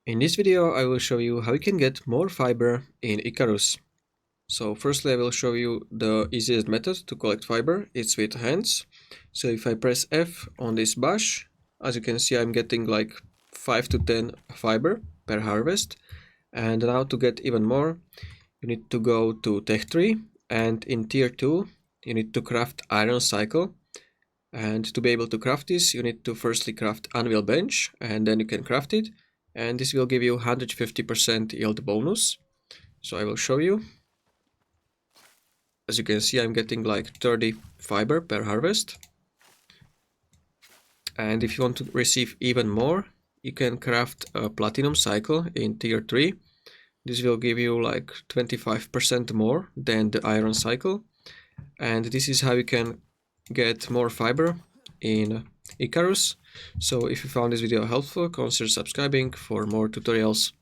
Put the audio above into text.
In this video I will show you how you can get more fiber in ICARUS. So firstly I will show you the easiest method to collect fiber. It's with hands. So if I press F on this bush, as you can see I'm getting like 5 to 10 fiber per harvest. And now to get even more you need to go to Tech Tree, and in Tier 2 you need to craft iron cycle. And to be able to craft this, you need to firstly craft anvil bench, and then you can craft it. And this will give you 150% yield bonus. So I will show you. As you can see, I'm getting like 30 fiber per harvest. And if you want to receive even more, you can craft a platinum cycle in Tier 3. This will give you like 25% more than the iron cycle. And this is how you can get more fiber in ICARUS. So if you found this video helpful, consider subscribing for more tutorials.